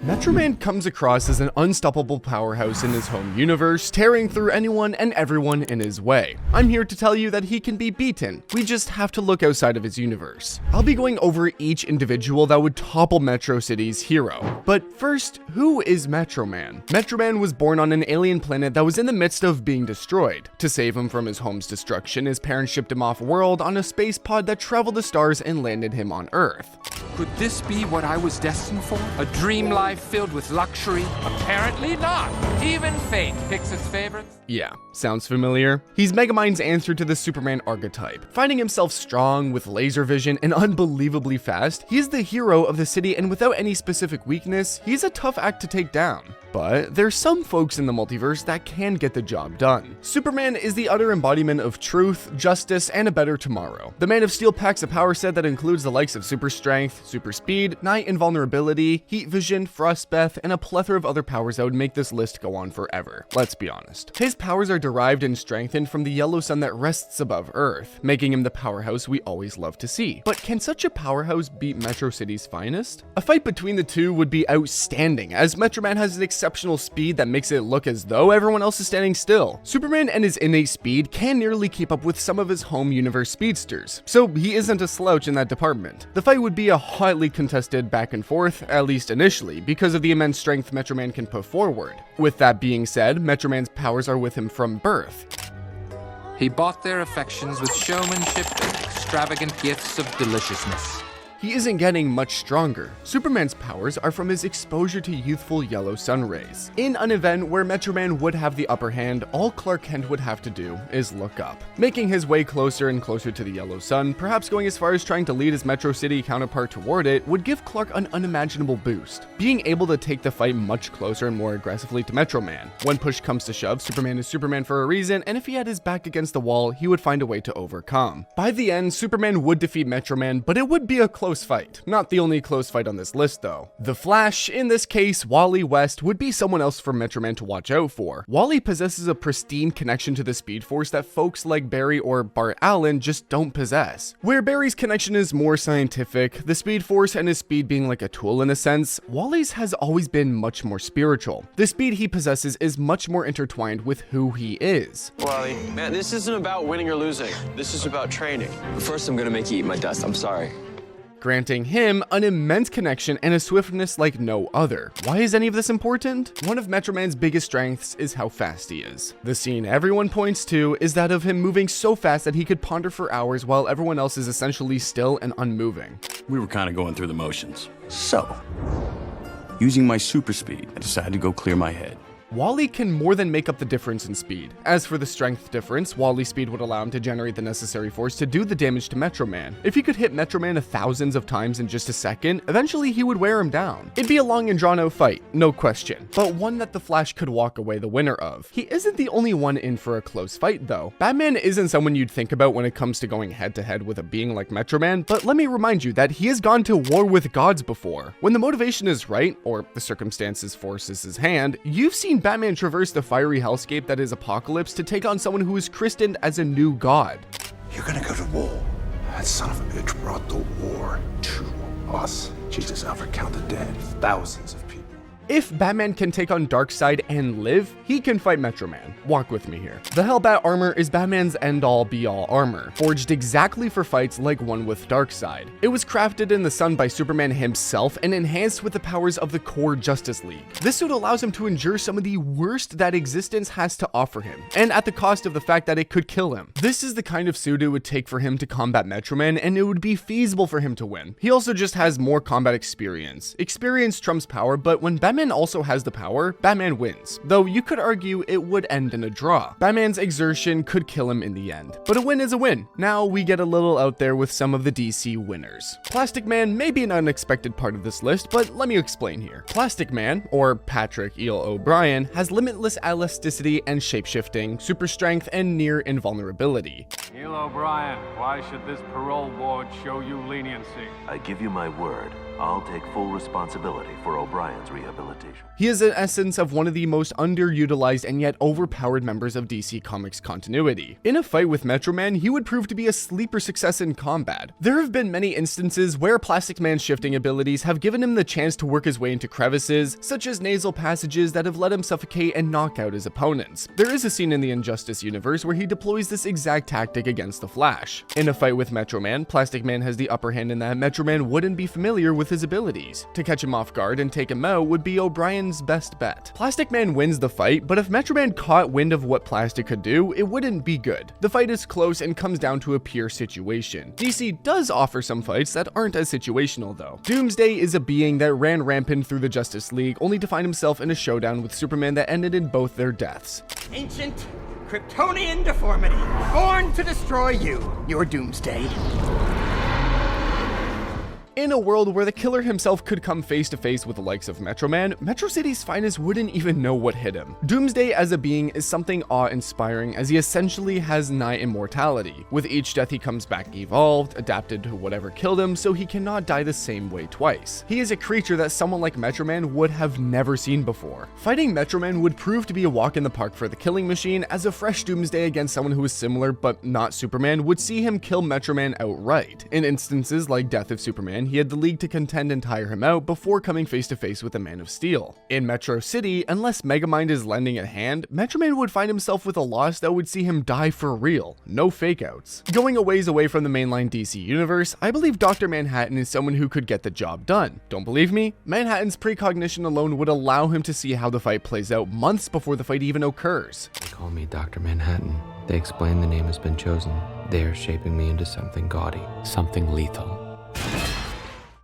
Metro Man comes across as an unstoppable powerhouse in his home universe, tearing through anyone and everyone in his way. I'm here to tell you that he can be beaten. We just have to look outside of his universe. I'll be going over each individual that would topple Metro City's hero. But first, who is Metro Man? Metro Man was born on an alien planet that was in the midst of being destroyed. To save him from his home's destruction, his parents shipped him off-world on a space pod that traveled the stars and landed him on Earth. Could this be what I was destined for? A dream life filled with luxury? Apparently not. Even fate picks its favorites. Yeah, sounds familiar? He's Megamind's answer to the Superman archetype. Finding himself strong, with laser vision, and unbelievably fast, he is the hero of the city, and without any specific weakness, he's a tough act to take down. But there's some folks in the multiverse that can get the job done. Superman is the utter embodiment of truth, justice, and a better tomorrow. The Man of Steel packs a power set that includes the likes of super strength, super speed, night invulnerability, heat vision, frostbeth, and a plethora of other powers that would make this list go on forever. Let's be honest. His powers are derived and strengthened from the yellow sun that rests above Earth, making him the powerhouse we always love to see. But can such a powerhouse beat Metro City's finest? A fight between the two would be outstanding, as Metro Man has an exceptional speed that makes it look as though everyone else is standing still. Superman and his innate speed can nearly keep up with some of his home universe speedsters, so he isn't a slouch in that department. The fight would be a hotly contested back and forth, at least initially, because of the immense strength Metro Man can put forward. With that being said, Metro Man's powers are with him from birth. He bought their affections with showmanship and extravagant gifts of deliciousness. He isn't getting much stronger. Superman's powers are from his exposure to youthful yellow sun rays. In an event where Metro Man would have the upper hand, all Clark Kent would have to do is look up. Making his way closer and closer to the yellow sun, perhaps going as far as trying to lead his Metro City counterpart toward it, would give Clark an unimaginable boost, being able to take the fight much closer and more aggressively to Metro Man. When push comes to shove, Superman is Superman for a reason, and if he had his back against the wall, he would find a way to overcome. By the end, Superman would defeat Metro Man, but it would be a close fight. Not the only close fight on this list though. The Flash, in this case Wally West, would be someone else for Metro Man to watch out for. Wally possesses a pristine connection to the Speed Force that folks like Barry or Bart Allen just don't possess. Where Barry's connection is more scientific, the Speed Force and his speed being like a tool in a sense, Wally's has always been much more spiritual. The speed he possesses is much more intertwined with who he is. Wally, man, this isn't about winning or losing. This is about training. First, I'm gonna make you eat my dust. I'm sorry. Granting him an immense connection and a swiftness like no other. Why is any of this important? One of Metro Man's biggest strengths is how fast he is. The scene everyone points to is that of him moving so fast that he could ponder for hours while everyone else is essentially still and unmoving. We were kind of going through the motions. So, using my super speed, I decided to go clear my head. Wally can more than make up the difference in speed. As for the strength difference, Wally's speed would allow him to generate the necessary force to do the damage to Metro Man. If he could hit Metro Man thousands of times in just a second, eventually he would wear him down. It'd be a long and drawn out fight, no question, but one that the Flash could walk away the winner of. He isn't the only one in for a close fight though. Batman isn't someone you'd think about when it comes to going head to head with a being like Metro Man, but let me remind you that he has gone to war with gods before. When the motivation is right, or the circumstances forces his hand, you've seen Batman traverse the fiery hellscape that is Apocalypse to take on someone who is christened as a new god. You're gonna go to war. That son of a bitch brought the war to us. Jesus, Alfred, count the dead. Thousands of people. If Batman can take on Darkseid and live, he can fight Metro Man. Walk with me here. The Hellbat armor is Batman's end-all be-all armor, forged exactly for fights like one with Darkseid. It was crafted in the sun by Superman himself and enhanced with the powers of the core Justice League. This suit allows him to endure some of the worst that existence has to offer him, and at the cost of the fact that it could kill him. This is the kind of suit it would take for him to combat Metro Man, and it would be feasible for him to win. He also just has more combat experience. Experience trumps power, but when Batman also has the power, Batman wins, though you could argue it would end in a draw. Batman's exertion could kill him in the end, but a win is a win. Now we get a little out there with some of the DC winners. Plastic Man may be an unexpected part of this list, but let me explain here. Plastic Man, or Patrick Eel O'Brien, has limitless elasticity and shapeshifting, super strength, and near invulnerability. Eel O'Brien, why should this parole board show you leniency? I give you my word. I'll take full responsibility for O'Brien's rehabilitation. He is the essence of one of the most underutilized and yet overpowered members of DC Comics continuity. In a fight with Metro Man, he would prove to be a sleeper success in combat. There have been many instances where Plastic Man's shifting abilities have given him the chance to work his way into crevices, such as nasal passages that have let him suffocate and knock out his opponents. There is a scene in the Injustice universe where he deploys this exact tactic against the Flash. In a fight with Metro Man, Plastic Man has the upper hand in that Metro Man wouldn't be familiar with his abilities. To catch him off guard and take him out would be O'Brien's best bet. Plastic Man wins the fight, but if Metro Man caught wind of what Plastic could do, it wouldn't be good. The fight is close and comes down to a pure situation. DC does offer some fights that aren't as situational though. Doomsday is a being that ran rampant through the Justice League only to find himself in a showdown with Superman that ended in both their deaths. Ancient Kryptonian deformity, born to destroy you, your Doomsday. In a world where the killer himself could come face to face with the likes of Metro Man, Metro City's finest wouldn't even know what hit him. Doomsday as a being is something awe-inspiring as he essentially has nigh immortality. With each death he comes back evolved, adapted to whatever killed him, so he cannot die the same way twice. He is a creature that someone like Metro Man would have never seen before. Fighting Metro Man would prove to be a walk in the park for the Killing Machine, as a fresh Doomsday against someone who is similar but not Superman would see him kill Metro Man outright. In instances like Death of Superman, he had the League to contend and tire him out before coming face to face with the Man of Steel. In Metro City, unless Megamind is lending a hand, Metro Man would find himself with a loss that would see him die for real, no fake outs. Going a ways away from the mainline DC universe, I believe Dr. Manhattan is someone who could get the job done. Don't believe me? Manhattan's precognition alone would allow him to see how the fight plays out months before the fight even occurs. They call me Dr. Manhattan. They explain the name has been chosen. They are shaping me into something gaudy, something lethal.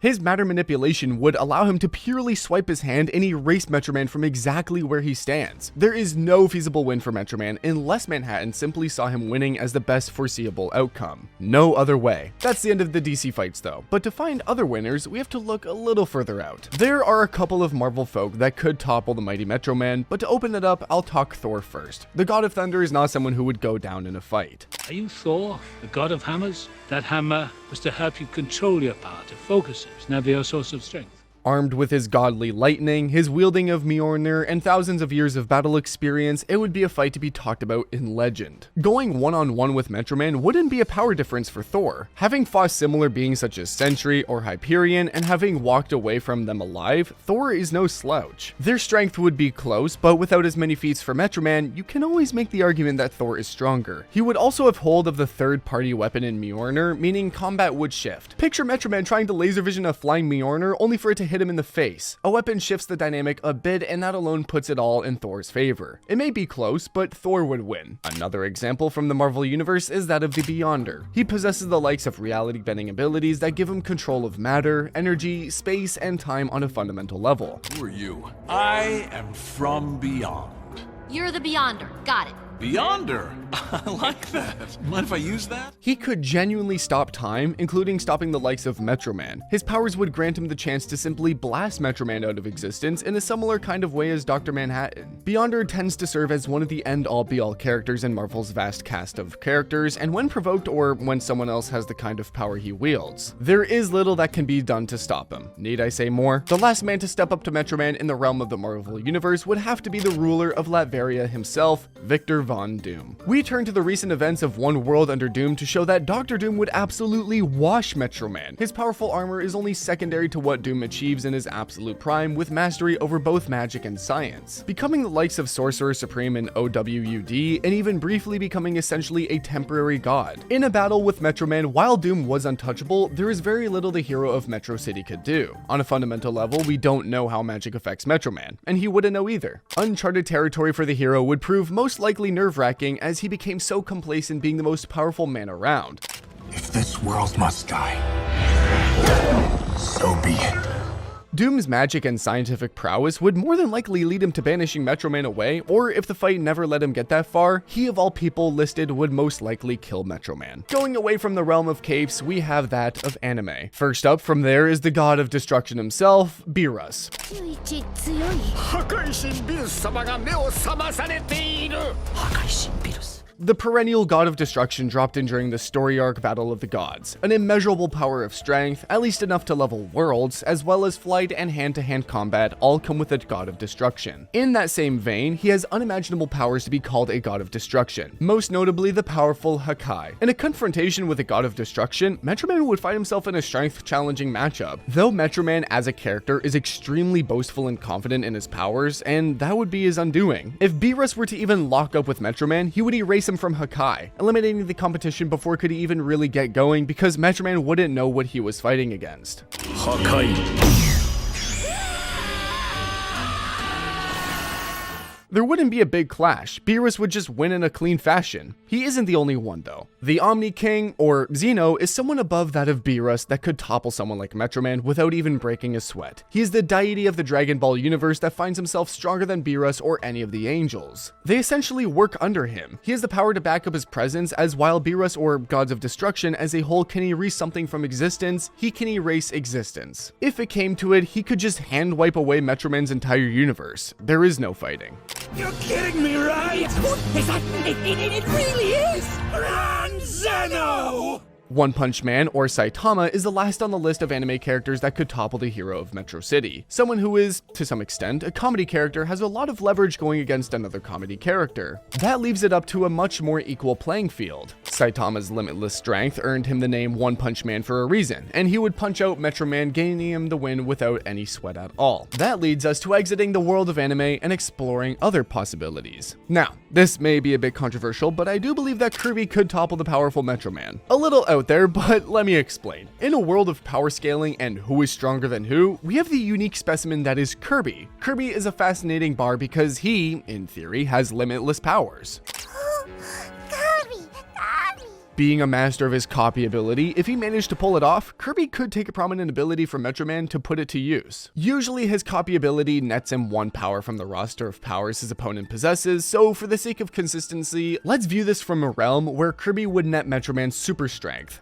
His matter manipulation would allow him to purely swipe his hand and erase Metro Man from exactly where he stands. There is no feasible win for Metro Man unless Manhattan simply saw him winning as the best foreseeable outcome. No other way. That's the end of the DC fights though, but to find other winners, we have to look a little further out. There are a couple of Marvel folk that could topple the mighty Metro Man, but to open it up, I'll talk Thor first. The God of Thunder is not someone who would go down in a fight. Are you Thor, the god of hammers? That hammer was to help you control your power, to focus it, never your source of strength. Armed with his godly lightning, his wielding of Mjolnir, and thousands of years of battle experience, it would be a fight to be talked about in legend. Going one-on-one with Metro Man wouldn't be a power difference for Thor. Having fought similar beings such as Sentry or Hyperion, and having walked away from them alive, Thor is no slouch. Their strength would be close, but without as many feats for Metro Man, you can always make the argument that Thor is stronger. He would also have hold of the third-party weapon in Mjolnir, meaning combat would shift. Picture Metro Man trying to laser vision a flying Mjolnir only for it to hit him in the face. A weapon shifts the dynamic a bit, and that alone puts it all in Thor's favor. It may be close, but Thor would win. Another example from the Marvel Universe is that of the Beyonder. He possesses the likes of reality-bending abilities that give him control of matter, energy, space, and time on a fundamental level. Who are you? I am from Beyond. You're the Beyonder. Got it. Beyonder? I like that. Mind if I use that? He could genuinely stop time, including stopping the likes of Metro Man. His powers would grant him the chance to simply blast Metro Man out of existence in a similar kind of way as Dr. Manhattan. Beyonder tends to serve as one of the end-all be-all characters in Marvel's vast cast of characters, and when provoked or when someone else has the kind of power he wields, there is little that can be done to stop him. Need I say more? The last man to step up to Metro Man in the realm of the Marvel Universe would have to be the ruler of Latveria himself, Victor Von Doom. We turn to the recent events of One World Under Doom to show that Dr. Doom would absolutely wash Metro Man. His powerful armor is only secondary to what Doom achieves in his absolute prime with mastery over both magic and science, becoming the likes of Sorcerer Supreme in OWUD, and even briefly becoming essentially a temporary god. In a battle with Metro Man, while Doom was untouchable, there is very little the hero of Metro City could do. On a fundamental level, we don't know how magic affects Metro Man, and he wouldn't know either. Uncharted territory for the hero would prove most likely nerve-wracking as he became so complacent being the most powerful man around. If this world must die, so be it. Doom's magic and scientific prowess would more than likely lead him to banishing Metro Man away, or if the fight never let him get that far, he of all people listed would most likely kill Metro Man. Going away from the realm of capes, we have that of anime. First up from there is the god of destruction himself, Beerus. the perennial god of destruction dropped in during the story arc Battle of the Gods, an immeasurable power of strength, at least enough to level worlds, as well as flight and hand-to-hand combat all come with a god of destruction. In that same vein, he has unimaginable powers to be called a god of destruction, most notably the powerful Hakai. In a confrontation with a god of destruction, Metro Man would find himself in a strength-challenging matchup, though Metro Man as a character is extremely boastful and confident in his powers, and that would be his undoing. If Beerus were to even lock up with Metro Man, he would erase him from Hakai, eliminating the competition before it could even really get going because Metro Man wouldn't know what he was fighting against. Hakai. There wouldn't be a big clash, Beerus would just win in a clean fashion. He isn't the only one though. The Omni King, or Xeno, is someone above that of Beerus that could topple someone like Metro Man without even breaking a sweat. He is the deity of the Dragon Ball universe that finds himself stronger than Beerus or any of the angels. They essentially work under him. He has the power to back up his presence, as while Beerus or Gods of Destruction as a whole can erase something from existence, he can erase existence. If it came to it, he could just hand wipe away Metro Man's entire universe. There is no fighting. You're kidding me, right? Is that... It really is! Run, Zeno! One Punch Man, or Saitama, is the last on the list of anime characters that could topple the hero of Metro City. Someone who is, to some extent, a comedy character has a lot of leverage going against another comedy character. That leaves it up to a much more equal playing field. Saitama's limitless strength earned him the name One Punch Man for a reason, and he would punch out Metro Man, gaining him the win without any sweat at all. That leads us to exiting the world of anime and exploring other possibilities. Now, this may be a bit controversial, but I do believe that Kirby could topple the powerful Metro Man. A little out there, but let me explain. In a world of power scaling and who is stronger than who, we have the unique specimen that is Kirby. Kirby is a fascinating bar because he, in theory, has limitless powers. Being a master of his copy ability, if he managed to pull it off, Kirby could take a prominent ability from Metro Man to put it to use. Usually his copy ability nets him 1 power from the roster of powers his opponent possesses, so for the sake of consistency, let's view this from a realm where Kirby would net Metro Man's super strength.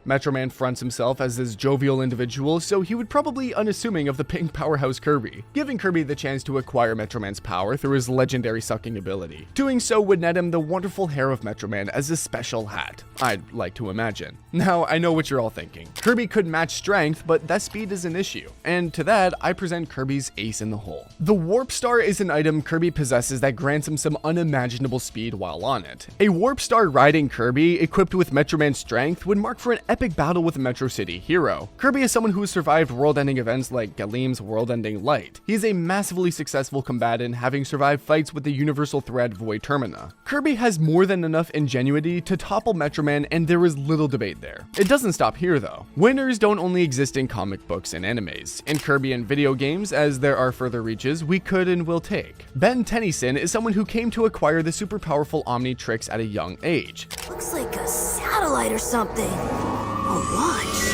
Metro Man fronts himself as this jovial individual, so he would probably be unassuming of the pink powerhouse Kirby, giving Kirby the chance to acquire Metro Man's power through his legendary sucking ability. Doing so would net him the wonderful hair of Metro Man as a special hat, I'd like to imagine. Now, I know what you're all thinking. Kirby could match strength, but that speed is an issue, and to that, I present Kirby's ace in the hole. The Warp Star is an item Kirby possesses that grants him some unimaginable speed while on it. A Warp Star riding Kirby, equipped with Metro Man's strength, would mark for an epic battle with a Metro City hero. Kirby is someone who has survived world-ending events like Galim's world-ending Light. He is a massively successful combatant, having survived fights with the universal threat Void Termina. Kirby has more than enough ingenuity to topple Metro Man, and there is little debate there. It doesn't stop here though. Winners don't only exist in comic books and animes. In Kirby and video games, as there are further reaches we could and will take. Ben Tennyson is someone who came to acquire the super powerful Omnitrix at a young age. Looks like a satellite or something. A watch?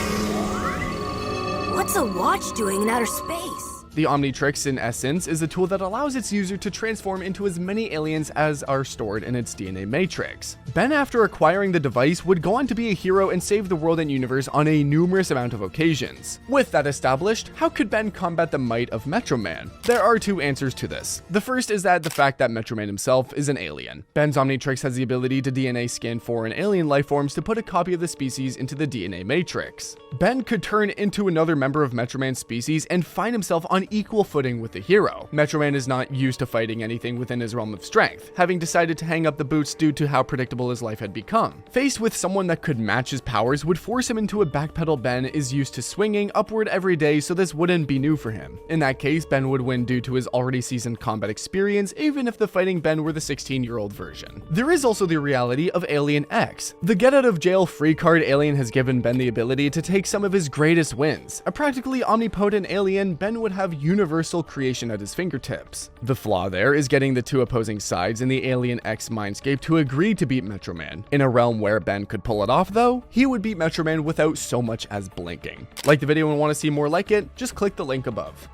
What's a watch doing in outer space? The Omnitrix, in essence, is a tool that allows its user to transform into as many aliens as are stored in its DNA matrix. Ben, after acquiring the device, would go on to be a hero and save the world and universe on a numerous amount of occasions. With that established, how could Ben combat the might of Metro Man? There are 2 answers to this. The first is that the fact that Metro Man himself is an alien. Ben's Omnitrix has the ability to DNA scan foreign alien life forms to put a copy of the species into the DNA matrix. Ben could turn into another member of Metro Man's species and find himself on equal footing with the hero. Metro Man is not used to fighting anything within his realm of strength, having decided to hang up the boots due to how predictable his life had become. Faced with someone that could match his powers would force him into a backpedal Ben is used to swinging upward every day, so this wouldn't be new for him. In that case, Ben would win due to his already seasoned combat experience, even if the fighting Ben were the 16-year-old version. There is also the reality of Alien X. The get out of jail free card Alien has given Ben the ability to take some of his greatest wins. A practically omnipotent alien, Ben would have universal creation at his fingertips. The flaw there is getting the 2 opposing sides in the Alien X mindscape to agree to beat Metro Man. In a realm where Ben could pull it off though, he would beat Metro Man without so much as blinking. Like the video and want to see more like it, just click the link above.